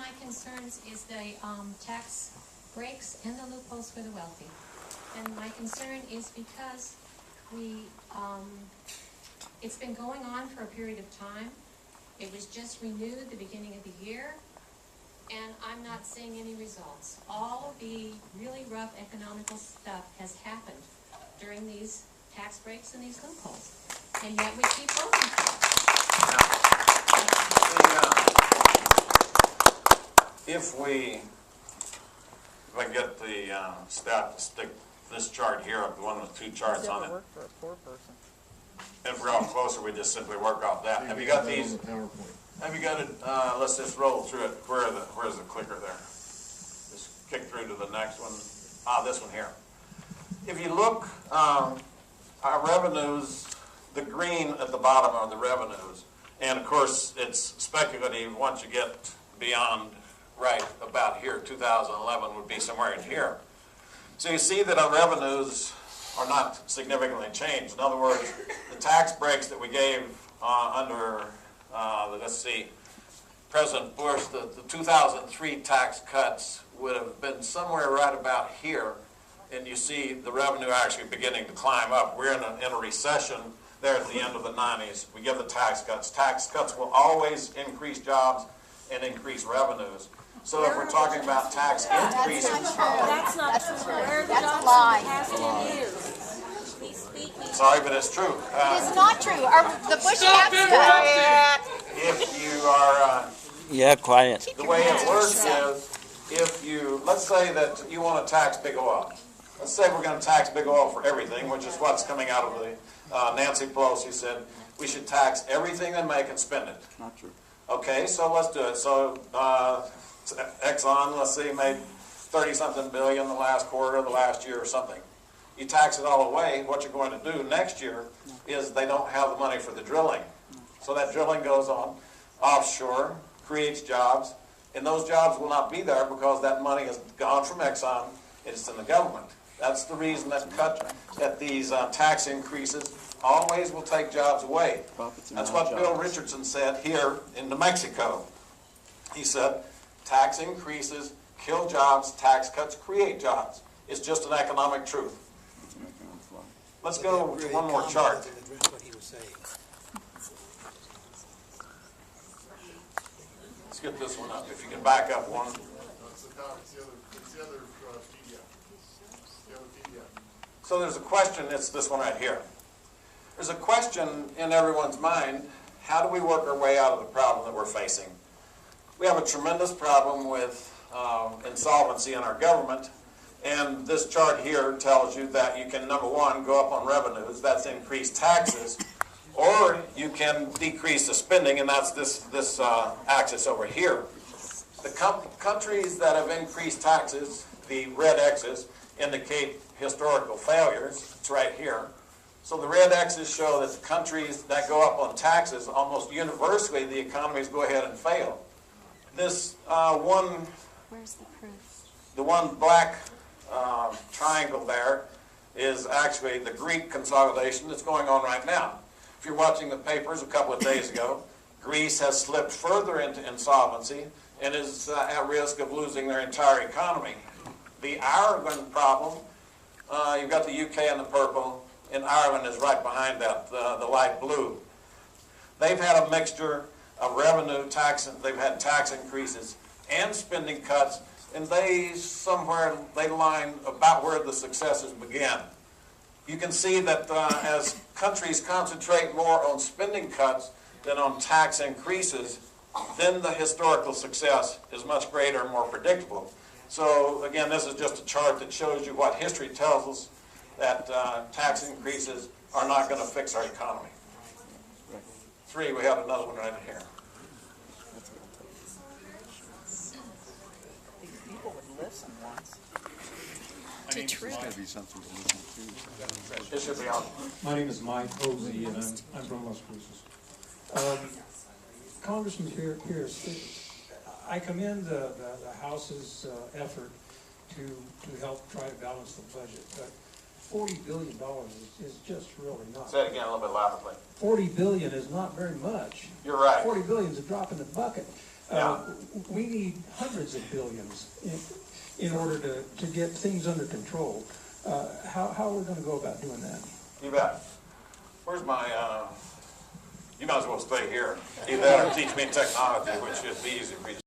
my concerns is the tax breaks and the loopholes for the wealthy. And my concern is because it's been going on for a period of time. It was just renewed at the beginning of the year, and I'm not seeing any results. All of the really rough economical stuff has happened during these tax breaks and these loopholes, and yet we keep voting for it. If I get the staff to stick this chart here up, the one with two charts on it. Work for a poor person. If we're all closer, we just simply work off that. Have you got these? Have you got it? Let's just roll through it. Where's the clicker there? Just kick through to the next one. This one here. If you look, our revenues, the green at the bottom are the revenues. And of course, it's speculative once you get beyond right about here. 2011 would be somewhere in here. So you see that our revenues are not significantly changed. In other words, the tax breaks that we gave under, let's see, President Bush, the 2003 tax cuts would have been somewhere right about here. And you see the revenue actually beginning to climb up. We're in a recession there at the end of the 90s. We give the tax cuts. Tax cuts will always increase jobs and increase revenues. So if we're talking about tax increases... That's not true. Where are the That's a jobs lie. in the past 10 years? He's speaking. Sorry, but it's true. It's not true. The Bush tax cut. If you are... Yeah, quiet. the way it works is, if you... Let's say that you want to tax big oil. Let's say we're going to tax big oil for everything, which is what's coming out of the... Nancy Pelosi said we should tax everything they make and spend it. Not true. Okay, so let's do it. So Exxon, let's say, made 30-something billion the last quarter, the last year or something. You tax it all away, what you're going to do next year is they don't have the money for the drilling. So that drilling goes on offshore, creates jobs, and those jobs will not be there because that money is gone from Exxon, it's in the government. That's the reason that these tax increases always will take jobs away. That's what Bill Richardson said here in New Mexico. He said, tax increases kill jobs, tax cuts create jobs. It's just an economic truth. Let's go to one more chart. Let's get this one up. If you can back up one. So there's a question, it's this one right here. There's a question in everyone's mind, how do we work our way out of the problem that we're facing? We have a tremendous problem with insolvency in our government, and this chart here tells you that you can, number one, go up on revenues, that's increase taxes, or you can decrease the spending, and that's this axis over here. The countries that have increased taxes, the red X's, indicate historical failures. It's right here. So the red X's show that the countries that go up on taxes, almost universally, the economies go ahead and fail. This Where's the proof? the one black triangle there is actually the Greek consolidation that's going on right now. If you're watching the papers a couple of days ago, Greece has slipped further into insolvency and is at risk of losing their entire economy. The Ireland problem, you've got the UK in the purple, and Ireland is right behind that, the light blue. They've had a mixture of revenue, tax, they've had tax increases and spending cuts, and they line about where the successes began. You can see that as countries concentrate more on spending cuts than on tax increases, then the historical success is much greater and more predictable. So again, this is just a chart that shows you what history tells us, that tax increases are not going to fix our economy. 3, we have another one right here. People would listen once. To truth. There's got to be something to listen to. It should be on. My name is Mike Posey, and I'm from Las Cruces. Congressman Pearce, I commend the House's effort to help try to balance the budget, but $40 billion is just really not. Say it again a little bit loudly. $40 billion is not very much. You're right. $40 billion is a drop in the bucket. We need hundreds of billions in order to get things under control. How are we gonna go about doing that? You bet. Where's my, you might as well stay here. Either that or teach me technology, which should be easy for you to